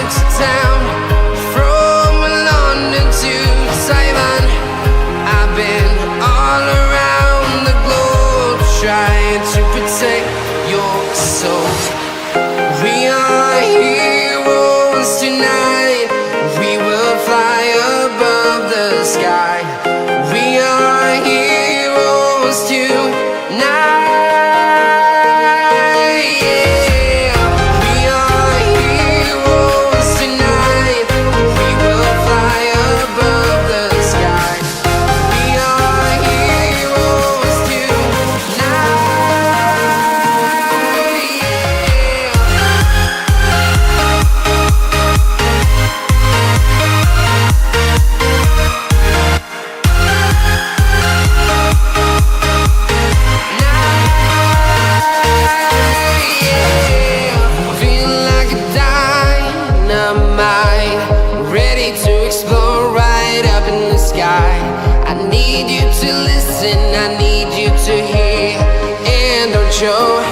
to town, from London to Taiwan. I've been all around the globe trying to protect your soul. We are heroes tonight. We will fly above the sky. We are heroes tonight. Show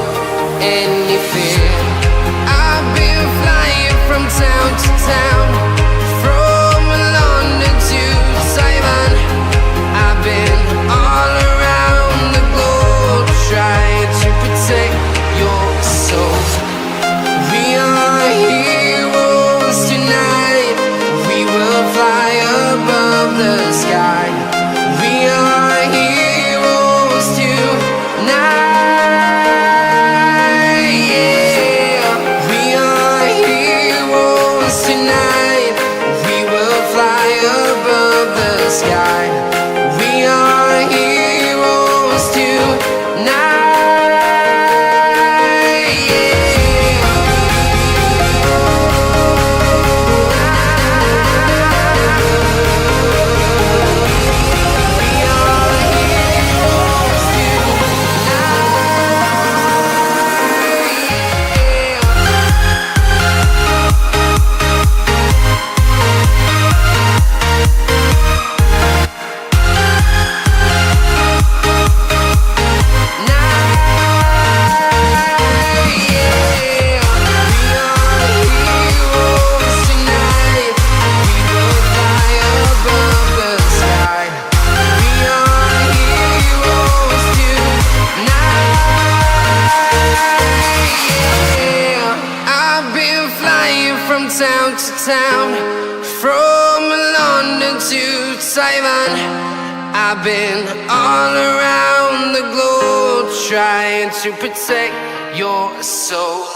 any fear. I've been flying from town to town, from London to Taiwan. I've been all around the globe trying to protect your soul. We are heroes tonight. We will fly above the sky. We are heroes tonight. Sky. We are heroes tonight. Town to town, from London to Taiwan. I've been all around the globe trying to protect your soul.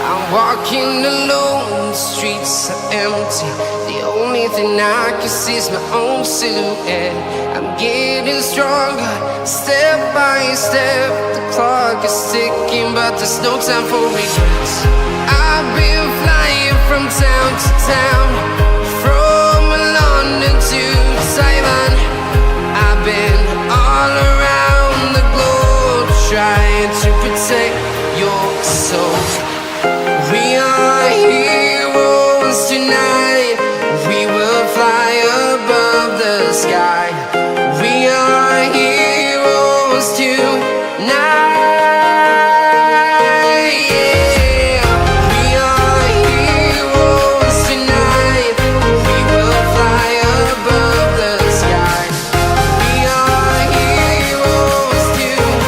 I'm walking alone, the streets are empty. The only thing I can see is my own silhouette. I'm getting stronger, step by step. The clock is ticking, but there's no time for regrets. I've been flying from town to town, from London to Taiwan. I've been all around the globe trying to protect your soul. We are heroes tonight. We will fly above the sky. We are heroes tonight. We are heroes tonight. We will fly above the sky. We are heroes tonight.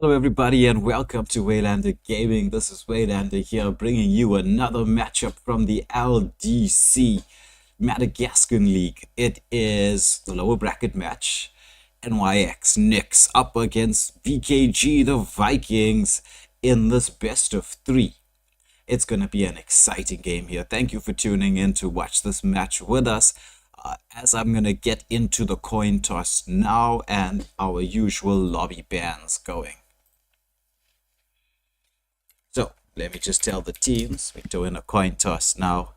Hello everybody and welcome to Waylander Gaming. This is Waylander here bringing you another matchup from the LDC Madagascan League. It is the lower bracket match. NYX NYX up against VKG the Vikings in this best of 3. It's going to be an exciting game here. Thank you for tuning in to watch this match with us. As I'm going to get into the coin toss now and our usual lobby bans going. So let me just tell the teams we're doing a coin toss now.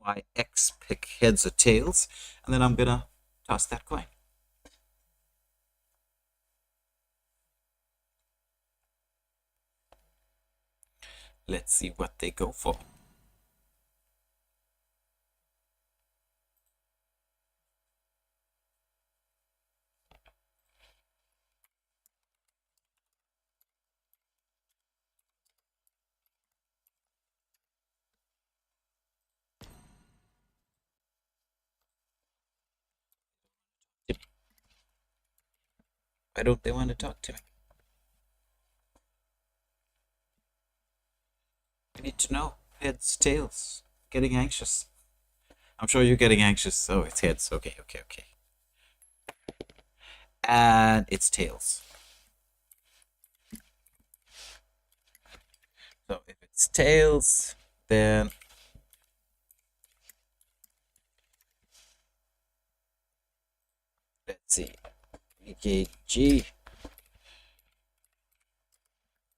NYX pick heads or tails, and then I'm gonna toss that coin. Let's see what they go for. Why don't they want to talk to me? I need to know. Heads, tails. Getting anxious. I'm sure you're getting anxious. Oh, it's heads. Okay. And it's tails. So if it's tails, then let's see. VKG.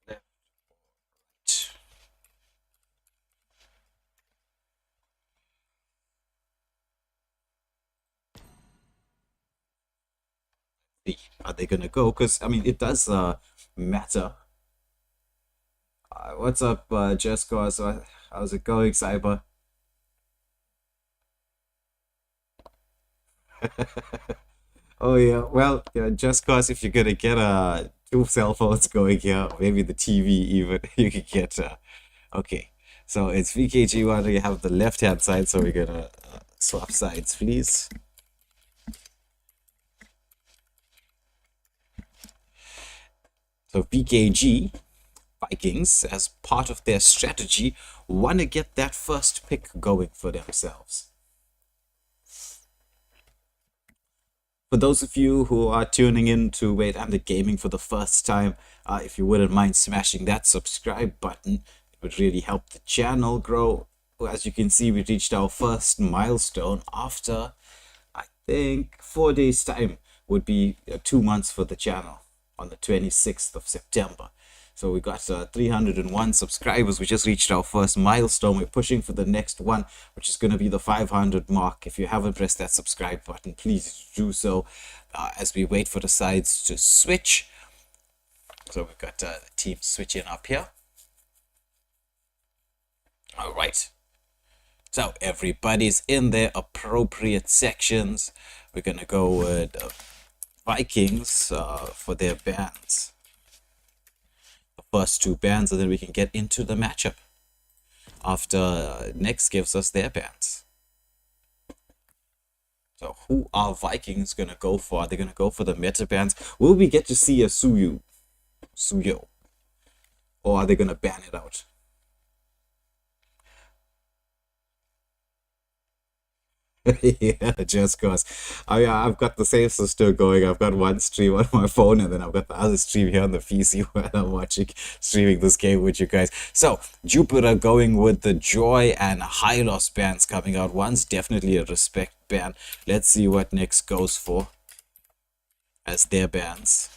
Left, right. Are they gonna go? Because I mean, it does matter. What's up, Jessica? So how's it going, Cyber? Oh yeah, well, yeah, just cause if you're gonna get two cell phones going here, or maybe the TV even, you can get okay. So it's VKG one. We have the left hand side, so we're gonna swap sides, please. So VKG Vikings, as part of their strategy, want to get that first pick going for themselves. For those of you who are tuning in to Wait I'm the Gaming for the first time, if you wouldn't mind smashing that subscribe button, it would really help the channel grow. As you can see, we reached our first milestone after, I think, 4 days time would be 2 months for the channel on the 26th of September. So we got 301 subscribers. We just reached our first milestone. We're pushing for the next one, which is going to be the 500 mark. If you haven't pressed that subscribe button, please do so as we wait for the sides to switch. So we've got the team switching up here. All right. So everybody's in their appropriate sections. We're going to go with Vikings for their bands. First 2 bands, and then we can get into the matchup after NYX gives us their bands. So who are Vikings gonna go for? Are they gonna go for the meta bands? Will we get to see a Suyo, or are they gonna ban it out? Yeah, just cause I've got the same system going. I've got one stream on my phone, and then I've got the other stream here on the PC when I'm streaming this game with you guys. So Jupiter going with the Joy and High Loss bands coming out. One's definitely a respect band. Let's see what NYX goes for as their bands.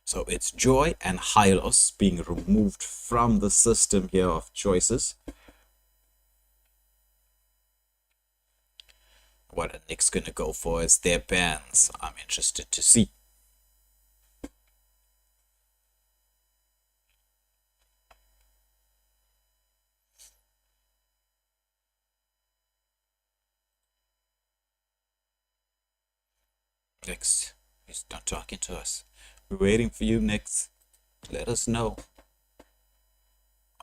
So it's Joy and Hylos being removed from the system here of choices. What are NYX gonna go for as their bans? I'm interested to see. NYX, he's not talking to us. We're waiting for you, NYX. Let us know.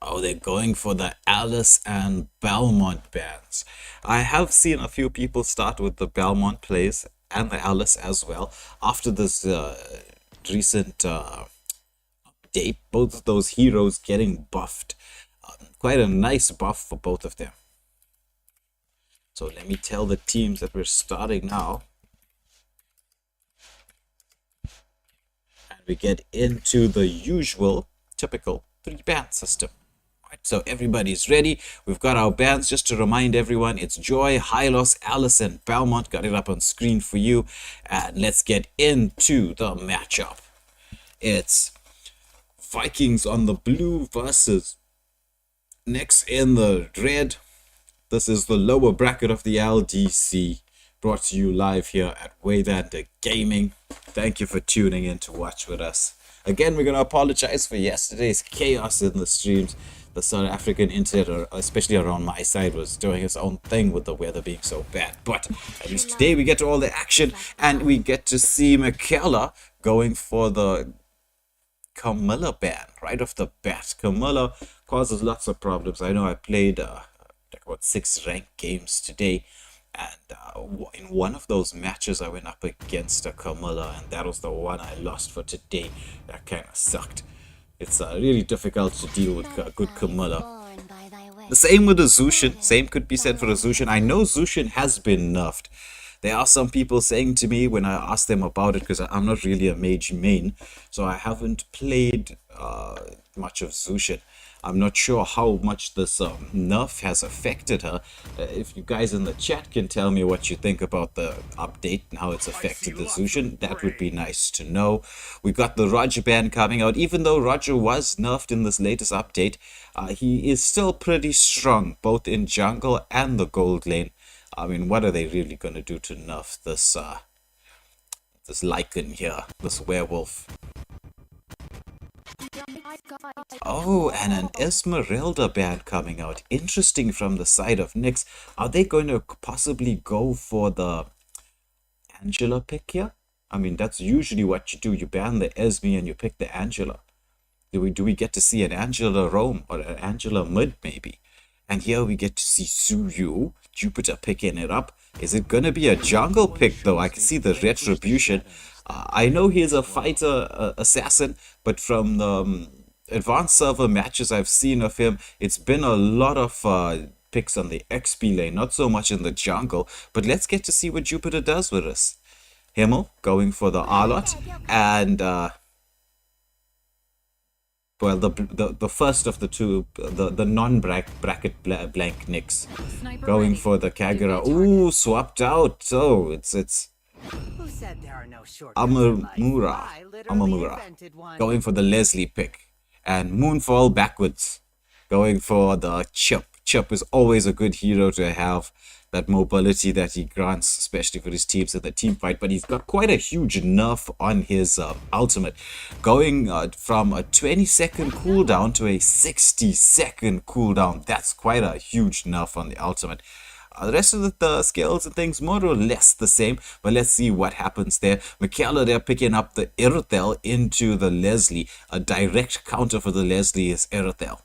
Oh, they're going for the Alice and Belmont bands. I have seen a few people start with the Belmont plays, and the Alice as well. After this recent update, both of those heroes getting buffed. Quite a nice buff for both of them. So let me tell the teams that we're starting now. And we get into the usual, typical 3-band system. Right, so everybody's ready. We've got our bands. Just to remind everyone, it's Joy, Hylos, Alice, and Belmont. Got it up on screen for you. And let's get into the matchup. It's Vikings on the blue versus NYX in the red. This is the lower bracket of the LDC, brought to you live here at Waylander Gaming. Thank you for tuning in to watch with us. Again, we're going to apologize for yesterday's chaos in the streams. The South African internet, especially around my side, was doing its own thing with the weather being so bad. But at least today we get to all the action, and we get to see Michaela going for the Camilla ban right off the bat. Camilla causes lots of problems. I know I played about 6 ranked games today, and in one of those matches I went up against a Camilla, and that was the one I lost for today. That kind of sucked. It's really difficult to deal with a good Camilla. The same with the Zushin. Same could be said for the Zushin. I know Zushin has been nerfed. There are some people saying to me when I ask them about it, because I'm not really a mage main, so I haven't played much of Zushin. I'm not sure how much this nerf has affected her. If you guys in the chat can tell me what you think about the update and how it's affected the Zushin, that would be nice to know. We got the Roger ban coming out. Even though Roger was nerfed in this latest update, he is still pretty strong, both in jungle and the gold lane. I mean, what are they really going to do to nerf this this Lycan here, this werewolf? Oh, and an Esmeralda band coming out. Interesting from the side of NYX. Are they going to possibly go for the Angela pick here? I mean, that's usually what you do. You ban the Esme and you pick the Angela. Do we get to see an Angela roam or an Angela mid maybe? And here we get to see Suyu, Jupiter picking it up. Is it going to be a jungle pick though? I can see the retribution. I know he's a fighter assassin, but from the advanced server matches I've seen of him, it's been a lot of picks on the XP lane, not so much in the jungle. But let's get to see what Jupiter does with us. Himmel going for the Arlot, and well, the first of the two, the non-bracket blank NYX, going for the Kagura. Ooh, swapped out. So it's Amamura going for the Leslie pick, and Moonfall backwards going for the Chip. Chip is always a good hero to have, that mobility that he grants, especially for his teams in the team fight. But he's got quite a huge nerf on his ultimate, going from a 20-second cooldown to a 60-second cooldown. That's quite a huge nerf on the ultimate. The rest of the skills and things more or less the same, but let's see what happens there. Michaela, they're picking up the Irithel into the Leslie. A direct counter for the Leslie is Irithel.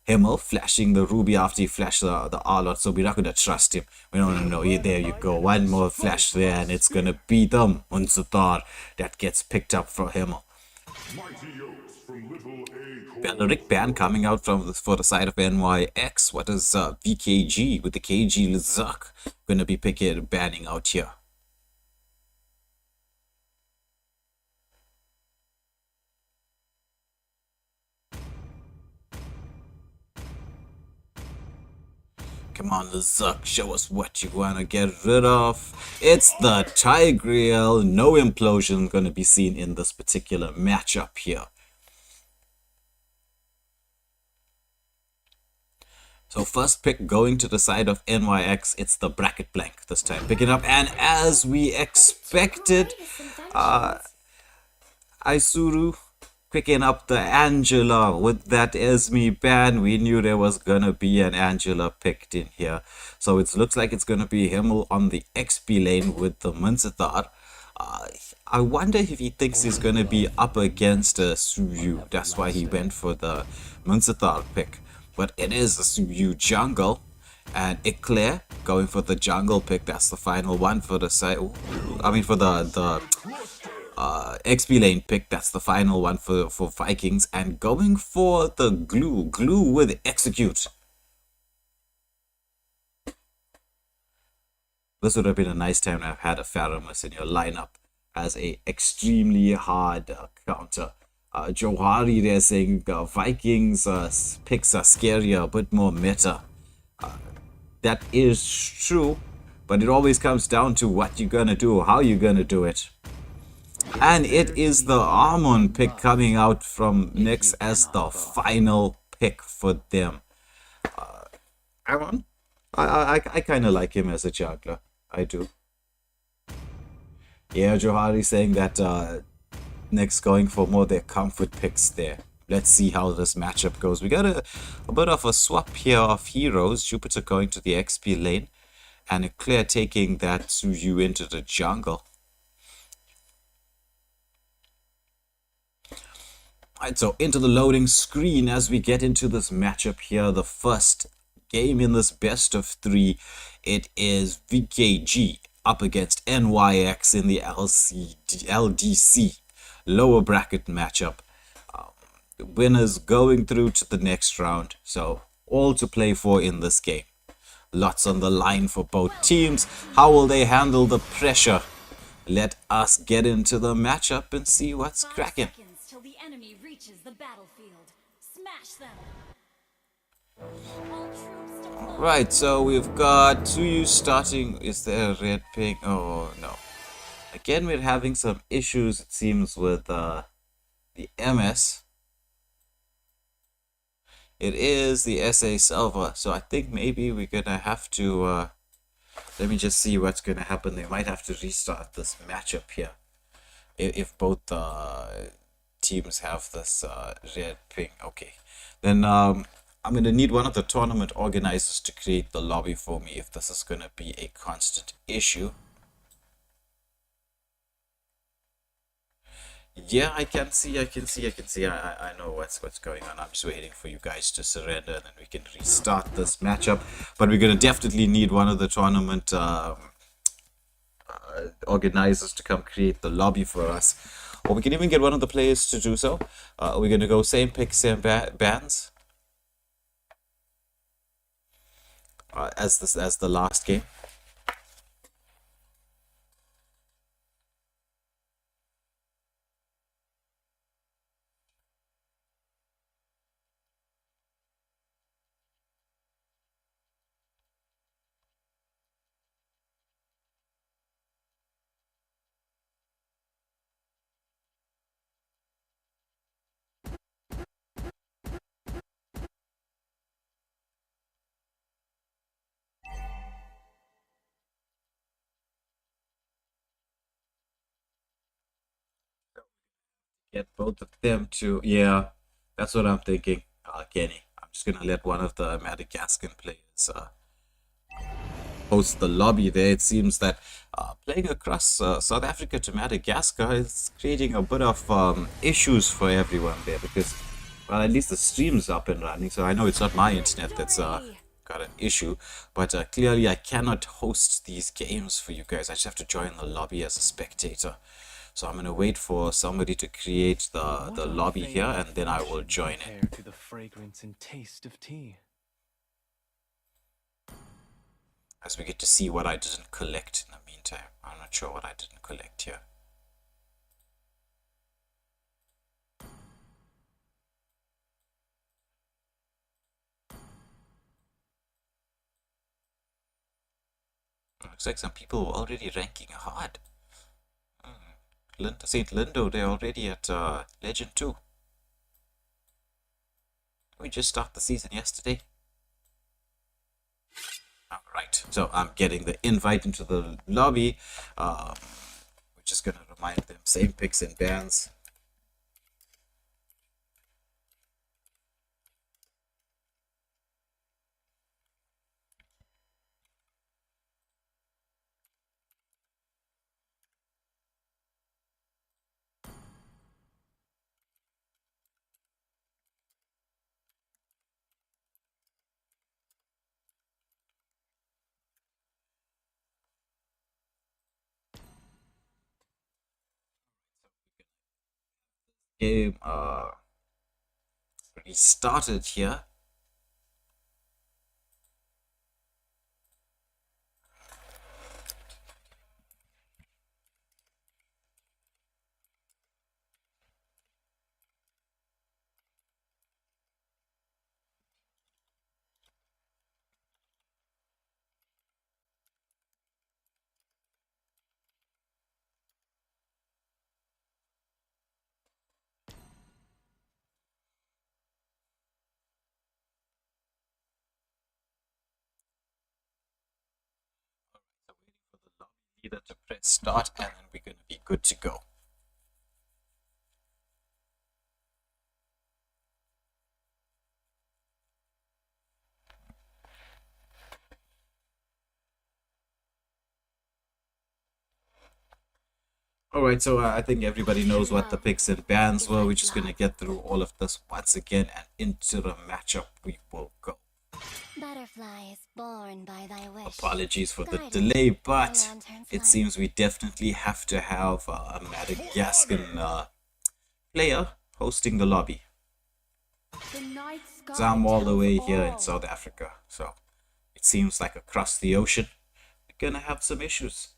Himmel flashing the Ruby after he flashed the Arlot, so we're not going to trust him. No, there you go. One more flash there, and it's going to be them. Unsutar that gets picked up for Himmel. Benedict ban coming out for the side of NYX. What is VKG with the KG Lizak going to be banning out here? Come on, Lizak, show us what you want to get rid of. It's the Tigreal. No implosion going to be seen in this particular matchup here. So first pick going to the side of NYX, it's the bracket blank this time. Picking up, and as we expected, Isuru picking up the Angela with that Esme ban. We knew there was gonna be an Angela picked in here. So it looks like it's gonna be Himmel on the XP lane with the Munzathar. I wonder if he thinks he's gonna be up against a Suyu. That's why he went for the Munzathar pick. But it is a Suyu jungle, and Eclair going for the jungle pick. That's the final one for the side. I mean, for the XP lane pick. That's the final one for Vikings. And going for the glue with execute. This would have been a nice time to have had a Pharamus in your lineup as a extremely hard counter. Johari there saying Vikings picks are scarier, a bit more meta. That is true, but it always comes down to what you're gonna do, how you're gonna do it. And it is the Armon pick coming out from NYX as the final pick for them. Armon? I kind of like him as a juggler. I do. Yeah, Johari saying that NYX going for more their comfort picks there. Let's see how this matchup goes. We got a bit of a swap here of heroes. Jupiter going to the XP lane and Eclair taking that Suyu into the jungle. Alright, so into the loading screen as we get into this matchup here. The first game in this best of 3. It is VKG up against NYX in the LDC lower bracket matchup. The winners going through to the next round. So all to play for in this game. Lots on the line for both teams. How will they handle the pressure? Let us get into the matchup and see what's cracking. Till the enemy reaches the battlefield. Smash them. All troops deployed. Right, so we've got Tsuyu starting. Is there a red ping? Oh no. Again, we're having some issues, it seems, with the MS. It is the SA server, so I think maybe we're gonna have to let me just see what's gonna happen. They might have to restart this matchup here if both teams have this red ping. Okay, then I'm gonna need one of the tournament organizers to create the lobby for me if this is gonna be a constant issue. Yeah, I can see. I know what's going on. I'm just waiting for you guys to surrender, and then we can restart this matchup. But we're gonna definitely need one of the tournament organizers to come create the lobby for us, or we can even get one of the players to do so. We're gonna go same pick, same bans as the last game. Get both of them to, yeah, that's what I'm thinking. Kenny, I'm just gonna let one of the Madagascan players host the lobby there. It seems that playing across South Africa to Madagascar is creating a bit of issues for everyone there because, well, at least the stream's up and running. So I know it's not my internet that's got an issue, but clearly I cannot host these games for you guys. I just have to join the lobby as a spectator. So I'm gonna wait for somebody to create the lobby here, and then I will join it. To the fragrance and taste of tea. As we get to see what I didn't collect in the meantime. I'm not sure what I didn't collect here. Looks like some people were already ranking hard. St. Lindo, they're already at Legend 2. We just started the season yesterday. Alright, so I'm getting the invite into the lobby. We're just gonna remind them, same picks and bans. game restarted here. So waiting for the lobby leader to press start, and then we're going to be good to go. Alright, so I think everybody knows what the picks and bans were. We're just going to get through all of this once again, and into the matchup we will go. Butterfly is born by thy wish. Apologies for the Guided delay, by but lantern's it light. seems we definitely have to have a Madagascan player hosting the lobby. The night sky So I'm all the way tells here in all. South Africa, so it seems like across the ocean we're gonna have some issues.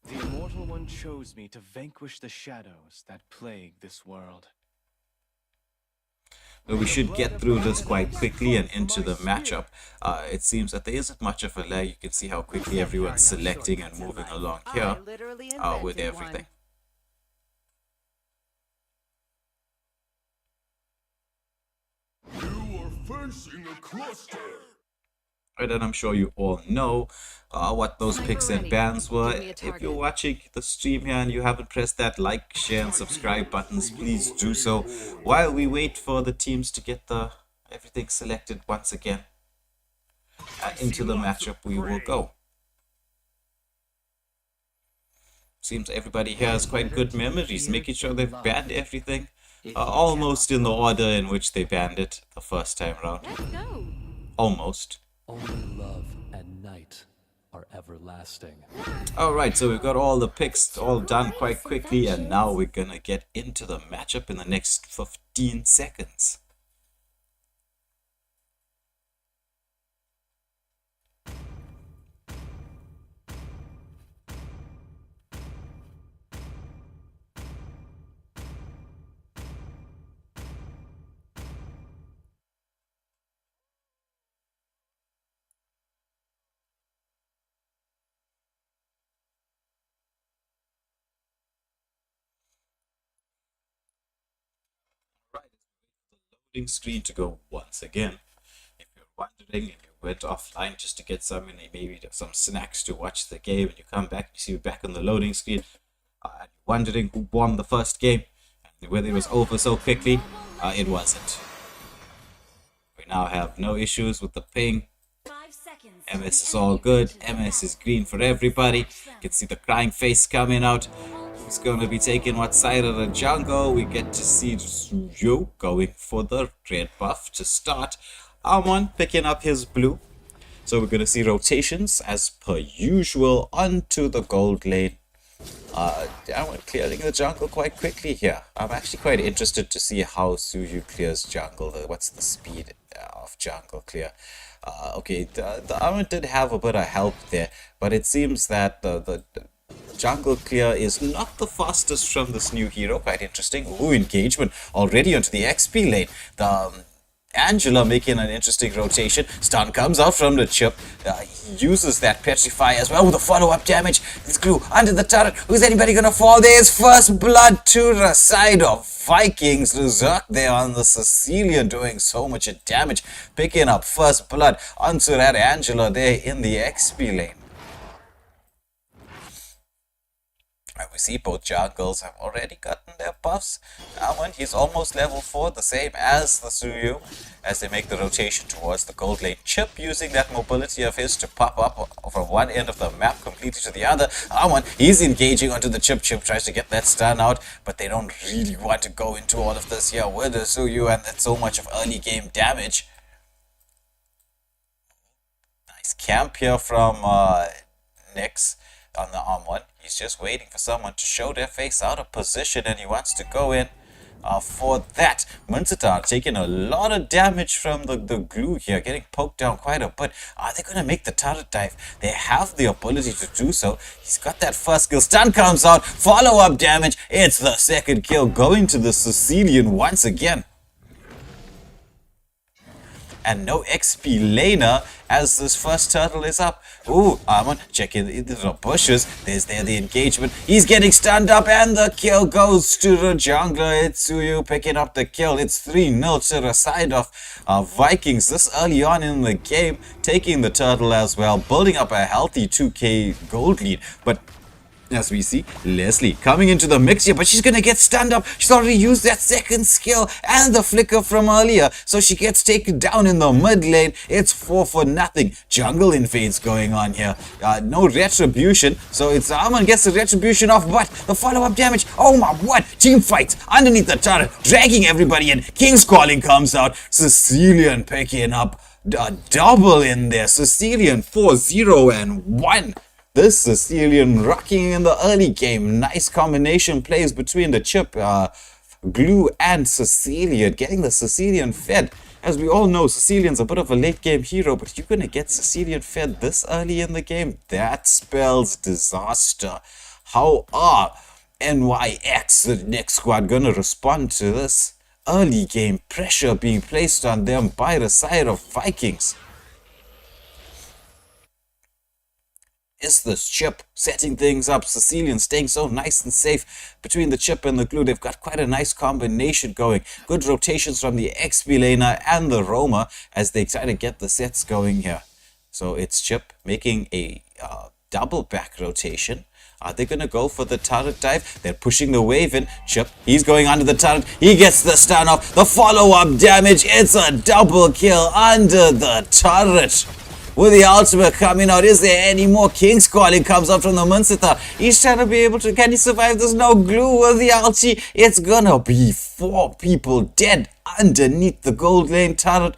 The Immortal One chose me to vanquish the shadows that plague this world. But we should get through this quite quickly and into the matchup. It seems that there isn't much of a lag. You can see how quickly everyone's selecting and moving along here with everything. You are facing a cluster. Right, and I'm sure you all know what those picks and bans were. If you're watching the stream here and you haven't pressed that like, share, and subscribe buttons, please do so while we wait for the teams to get everything selected once again. Into the matchup we will go. Seems everybody here has quite good memories, making sure they've banned everything almost in the order in which they banned it the first time around. Let's go. Almost. Only love and night are everlasting. Alright, so we've got all the picks all done quite quickly, and now we're gonna get into the matchup in the next 15 seconds. Loading screen to go once again. If you're wondering, if you went offline just to get some maybe some snacks to watch the game, and you come back, you see you're back on the loading screen, and you're wondering who won the first game and whether it was over so quickly, it wasn't. We now have no issues with the ping. 5 seconds. MS is all good. MS is green for everybody. You can see the crying face coming out. Who's going to be taking what side of the jungle? We get to see Suyo going for the red buff to start. Amon picking up his blue. So we're going to see rotations as per usual onto the gold lane. Amon clearing the jungle quite quickly here. I'm actually quite interested to see how Suyu clears jungle. What's the speed of jungle clear? Okay, the Amon did have a bit of help there, but it seems that the jungle clear is not the fastest from this new hero. Quite interesting. Ooh, engagement already onto the XP lane. The Angela making an interesting rotation. Stun comes out from the chip. He uses that petrify as well with the follow-up damage. This grew under the turret. Who's anybody gonna fall? There's first blood to the side of Vikings. Berserk there on the Sicilian doing so much damage. Picking up first blood onto that Angela there in the XP lane. And we see both jungles have already gotten their buffs. Amon, he's almost level 4, the same as the Suyu, as they make the rotation towards the gold lane. Chip using that mobility of his to pop up from one end of the map completely to the other. Amon, he's engaging onto the Chip. Chip tries to get that stun out, but they don't really want to go into all of this here with the Suyu, and that's so much of early game damage. Nice camp here from NYX on the arm one. He's just waiting for someone to show their face out of position, and he wants to go in. for that. Munsitar taking a lot of damage from the glue here, getting poked down quite a bit. Are they going to make the turret dive? They have the ability to do so. He's got that first kill. Stun comes out. Follow-up damage. It's the second kill going to the Sicilian once again. And no XP laner as this first turtle is up. Ooh, Armon checking the bushes. There's the engagement. He's getting stunned up and the kill goes to the jungler. It's Suyu picking up the kill. It's 3-0 to the side of Vikings this early on in the game. Taking the turtle as well. Building up a healthy 2k gold lead. But as we see, Leslie coming into the mix here, but she's gonna get stunned up. She's already used that second skill and the flicker from earlier, so she gets taken down in the mid lane. It's 4-0. Jungle invades going on here. No retribution, so it's Armon gets the retribution off, but the follow-up damage. Oh my, what? Team fights underneath the turret, dragging everybody in. King's Calling comes out. Sicilian picking up a double in there. Sicilian 4-0-1. This Sicilian rocking in the early game. Nice combination plays between the chip, glue, and Sicilian. Getting the Sicilian fed. As we all know, Sicilian's a bit of a late game hero, but you're going to get Sicilian fed this early in the game. That spells disaster. How are NYX, the NYX squad, going to respond to this early game pressure being placed on them by the side of Vikings? Is this chip setting things up? Sicilian staying so nice and safe between the chip and the glue. They've got quite a nice combination going. Good rotations from the XP laner and the roamer as they try to get the sets going here. So it's chip making a double back rotation. Are they going to go for the turret dive? They're pushing the wave in. Chip, he's going under the turret. He gets the stun off. The follow-up damage. It's a double kill under the turret. With the ultimate coming out, is there any more? King's Calling comes out from the Munsitar. He's trying to be able to, can he survive? There's no glue with the ulti. It's gonna be 4 people dead underneath the gold lane turret.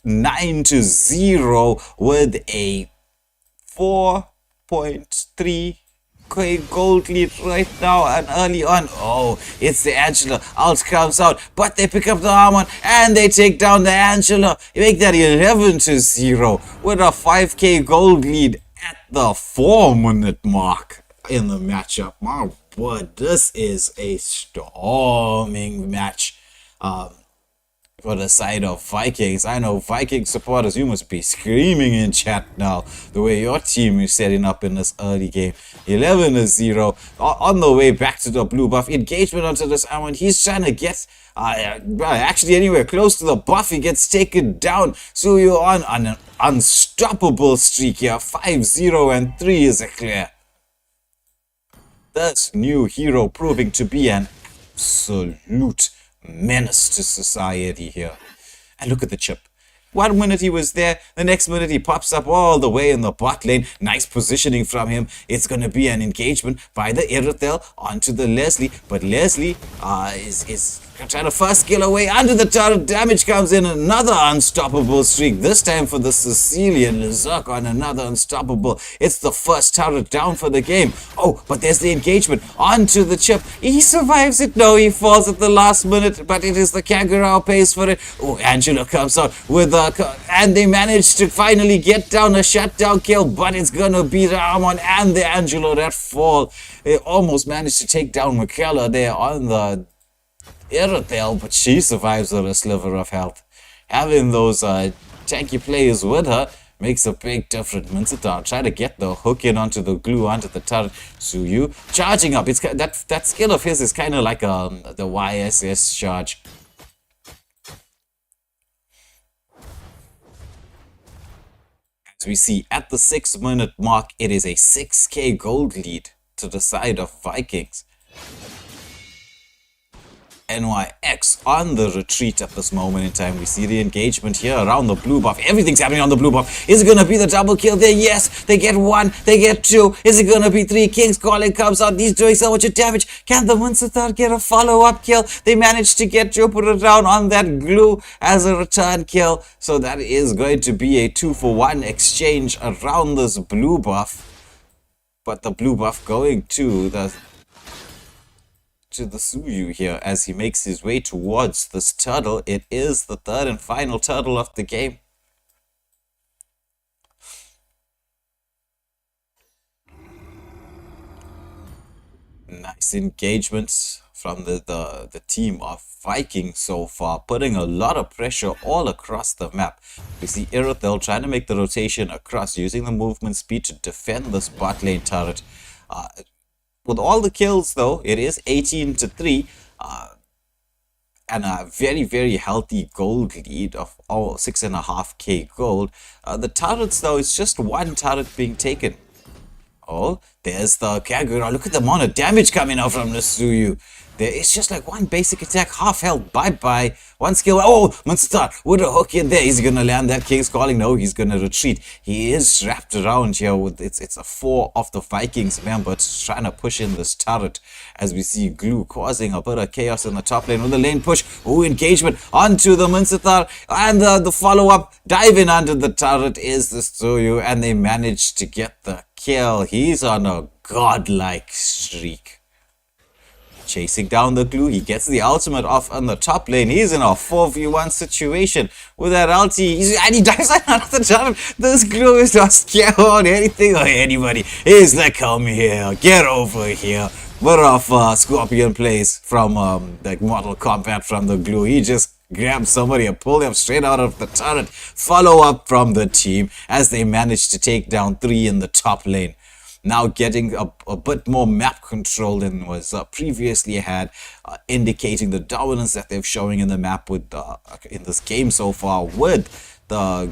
9-0 with a 4.3k gold lead right now and early on. Oh, it's the Angela. Ult comes out, but they pick up the Armon and they take down the Angela. You make that 11-0 with a 5k gold lead at the 4-minute mark in the matchup. My word, this is a storming match. For the side of Vikings. I know Viking supporters, you must be screaming in chat now the way your team is setting up in this early game. 11-0 on the way back to the blue buff. Engagement onto this Armon. He's trying to get actually anywhere close to the buff. He gets taken down. So you're on an unstoppable streak here. 5-0-3 is a clear. This new hero proving to be an absolute menace to society here. And look at the chip. 1 minute he was there, the next minute he pops up all the way in the bot lane. Nice positioning from him. It's going to be an engagement by the Irithel onto the Leslie, but Leslie is trying to first kill away under the turret. Damage comes in. Another unstoppable streak, this time for the Sicilian. Lizark on another unstoppable. It's the first turret down for the game. Oh, but there's the engagement onto the chip. He survives it. No, he falls at the last minute, but it is the Kagura pays for it. Oh, Angela comes out with and they manage to finally get down a shutdown kill, but it's gonna be the Armon and the Angela that fall. They almost managed to take down McKellar there on the Irithel, but she survives with a sliver of health. Having those tanky players with her makes a big difference. Munsitar try to get the hook in onto the glue, onto the turret. Suyu charging up. It's that skill of his is kind of like the YSS charge. As we see at the 6-minute mark, it is a 6k gold lead to the side of Vikings. NYX on the retreat at this moment in time. We see the engagement here around the blue buff. Everything's happening on the blue buff. Is it going to be the double kill there? Yes. They get 1. They get 2. Is it going to be 3? King's Calling comes out. He's doing so much damage. Can the Munsitar get a follow-up kill? They managed to get Jupiter down on that glue as a return kill. So that is going to be a 2-for-1 exchange around this blue buff. But the blue buff going to the to the Suyu here as he makes his way towards this turtle. It is the third and final turtle of the game. Nice engagement from the team of Vikings so far, putting a lot of pressure all across the map. We see Irithel trying to make the rotation across, using the movement speed to defend this bot lane turret. With all the kills though, it is 18-3, and a very, very healthy gold lead of 6.5k gold. The turrets though, it's just one turret being taken. Oh, there's the Kagura. Look at the amount of damage coming out from the Suyu. It's just like one basic attack, half health, bye-bye. One skill. Oh, Munstar with a hook in there. Is he going to land that King's Calling? No, he's going to retreat. He is wrapped around here with it's a 4 of the Vikings members trying to push in this turret as we see Glue causing a bit of chaos in the top lane with the lane push. Oh, engagement onto the Munstar, and the follow-up diving under the turret is the Suyu, and they managed to get the kill. He's on a godlike streak. Chasing down the Glue, he gets the ultimate off on the top lane. He's in a 4v1 situation with that ulti, and he dives out of the turret. This Glue is not scared on anything or anybody. He's like, come here, get over here. What of Scorpion plays from like Mortal Kombat from the Glue. He just grabs somebody and pull them straight out of the turret. Follow up from the team as they manage to take down 3 in the top lane. Now getting a bit more map control than was previously had, indicating the dominance that they're showing in the map with in this game so far, with the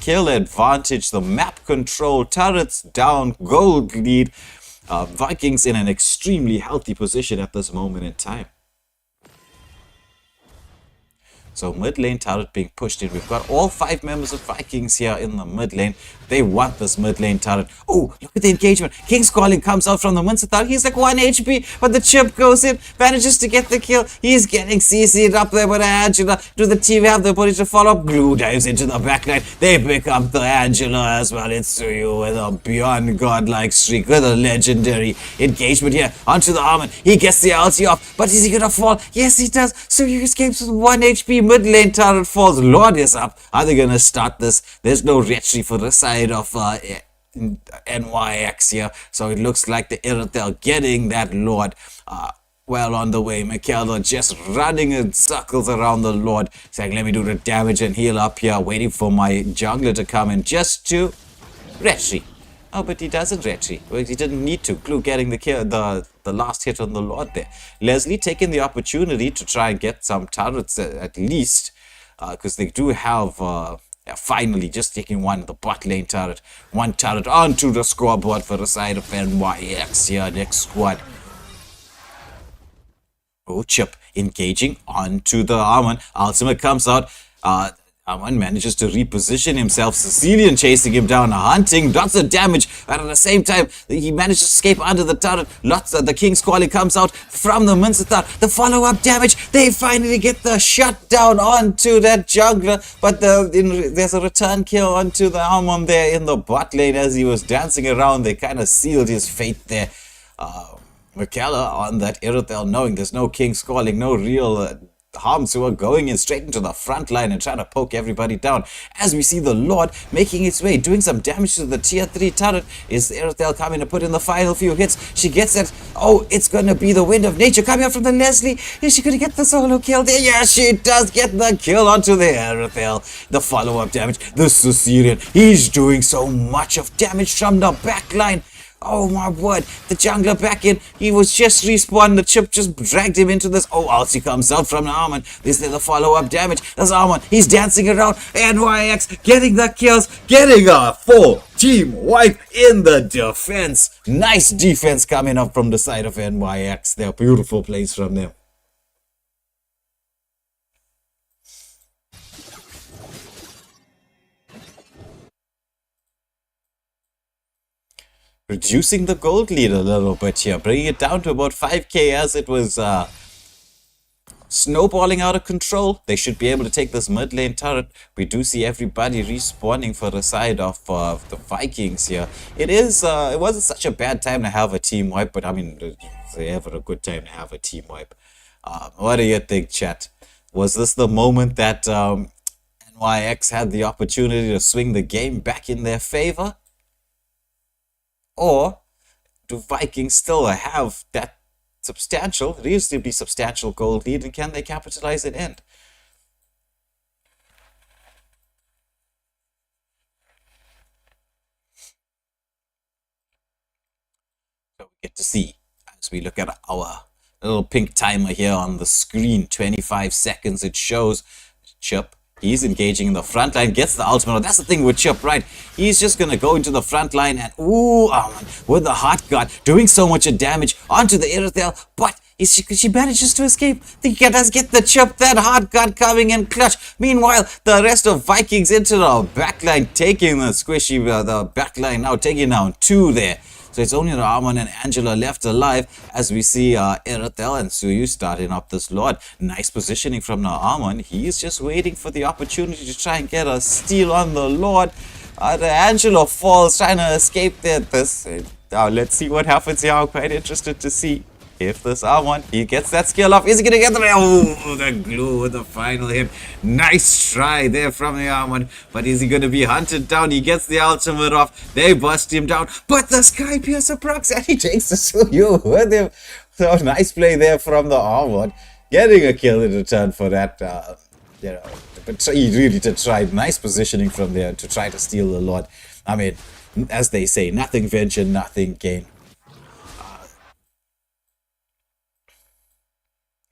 kill advantage, the map control, turrets down, gold lead. Vikings in an extremely healthy position at this moment in time. So mid lane turret being pushed in. We've got all 5 members of Vikings here in the mid lane. They want this mid lane turret. Oh, look at the engagement. King's Calling comes out from the Munsatar. He's like 1 HP, but the chip goes in, manages to get the kill. He's getting CC'd up there with Angela. Do the team have the ability to follow up? Glue dives into the backline. They pick up the Angela as well. It's Suyu with a beyond godlike streak with a legendary engagement here onto the Armin. He gets the ulti off, but is he gonna fall? Yes, he does. Suyu escapes with 1 HP. Mid lane turret falls. Lord is up. Are they gonna start this? There's no retry for the side of NYX here, so it looks like the Irithel getting that Lord well on the way. Mikhailo just running in circles around the Lord, saying, let me do the damage and heal up here, waiting for my jungler to come in just to retry. Oh, but he doesn't retry. Well, he didn't need to. Glue getting the kill, the last hit on the Lord there. Leslie taking the opportunity to try and get some turrets at least, because they do have finally just taking the bot lane turret. 1 turret onto the scoreboard for the side of NYX here. Next squad. Oh, Chip engaging onto the Armon. Ultimate comes out. Armon manages to reposition himself. Sicilian chasing him down, hunting lots of damage, but at the same time he managed to escape under the turret. Lots of the King's Calling comes out from the Munsatar. The follow-up damage. They finally get the shutdown onto that jungler, but there's a return kill onto the Armon there in the bot lane as he was dancing around. They kind of sealed his fate there. Mikhailo on that Irithel, knowing there's no King's Calling, no real harms, who are going in straight into the front line and trying to poke everybody down. As we see the Lord making its way, doing some damage to the tier 3 turret. Is Irithel coming to put in the final few hits? She gets it. Oh, it's going to be the Wind of Nature coming out from the Leslie. Is she going to get the solo kill there? Yeah, she does get the kill onto the Irithel. The follow-up damage. The Sicilian, he's doing so much of damage from the back line. Oh my word, the jungler back in. He was just respawned. The chip just dragged him into this. Oh, ulti comes out from Armon. This is the follow-up damage. There's Armon. He's dancing around. NYX getting the kills, getting a full team wipe in the defense. Nice defense coming up from the side of NYX. They're beautiful plays from them. Reducing the gold lead a little bit here, bringing it down to about 5k as it was snowballing out of control. They should be able to take this mid lane turret. We do see everybody respawning for the side of the Vikings here. It wasn't such a bad time to have a team wipe, but I mean, it's ever a good time to have a team wipe. What do you think, chat? Was this the moment that NYX had the opportunity to swing the game back in their favor? Or do Vikings still have that reasonably substantial gold lead, and can they capitalize and end? So we get to see as we look at our little pink timer here on the screen, 25 seconds it shows. Chip, he's engaging in the front line, gets the ultimate. That's the thing with Chip, right? He's just going to go into the front line and, with the hot guard, doing so much damage onto the Irithel, but she manages to escape. He does get the Chip, that hot guard coming in clutch. Meanwhile, the rest of Vikings into the backline, taking the squishy, the backline now taking down 2 there. So it's only the Armon and Angela left alive as we see Irithel and Suyu starting up this Lord. Nice positioning from the Armon. He's just waiting for the opportunity to try and get a steal on the Lord. The Angela falls, trying to escape there. Let's see what happens here. I'm quite interested to see if this Armon, he gets that skill off. Is he going to get the... Oh, the glue with the final hit. Nice try there from the Armon. But is he going to be hunted down? He gets the ultimate off. They bust him down. But the Sky Piercer procs, and he takes the Suyu with him. So nice play there from the Armon. Getting a kill in return for that, but he really did try. Nice positioning from there to try to steal the Lord. I mean, as they say, nothing venture, nothing gain.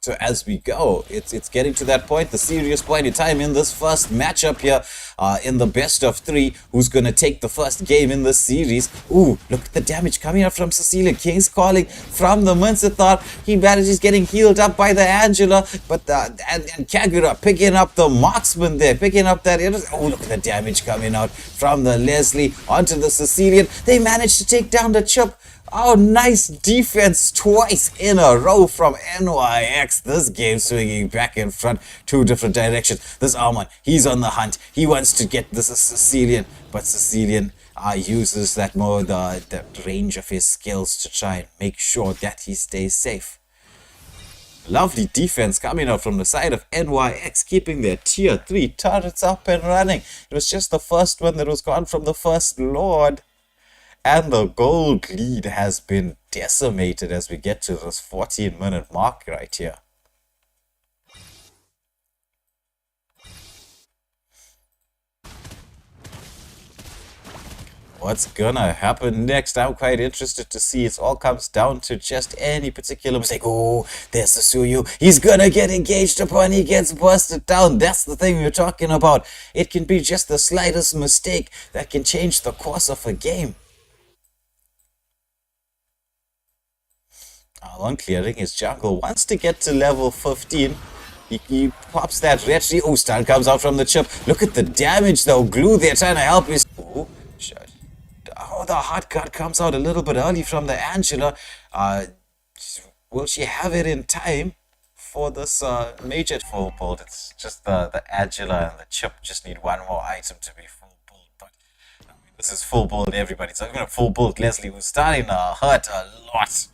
So as we go, it's getting to that point, the serious point in time in this first matchup here, in the best of 3. Who's going to take the first game in this series? Ooh, look at the damage coming up from Cecilia. King's calling from the Munsithar. He manages getting healed up by the Angela, but and Kagura picking up the marksman there, picking up that... Oh, look at the damage coming out from the Leslie onto the Sicilian. They managed to take down the Chip. Oh, nice defense twice in a row from NYX. This game swinging back and front, 2 different directions. This Armon, he's on the hunt. He wants to get this Sicilian, but Sicilian uses that more the range of his skills to try and make sure that he stays safe. Lovely defense coming out from the side of NYX, keeping their tier 3 turrets up and running. It was just the first one that was gone from the first Lord. And the gold lead has been decimated as we get to this 14-minute mark right here. What's gonna happen next? I'm quite interested to see. It all comes down to just any particular mistake. Oh, there's the Suyu. He's gonna get engaged upon. He gets busted down. That's the thing we're talking about. It can be just the slightest mistake that can change the course of a game. Alon clearing his jungle, wants to get to level 15. He pops that red tree. Oh, stun comes out from the Chip. Look at the damage though. Glue there trying to help his... Oh, the hot guard comes out a little bit early from the Angela. Will she have it in time for this major full build? It's just the Angela and the Chip just need one more item to be full build. But I mean, this is full build everybody. So I'm going to full build Leslie, who's starting to hurt a lot.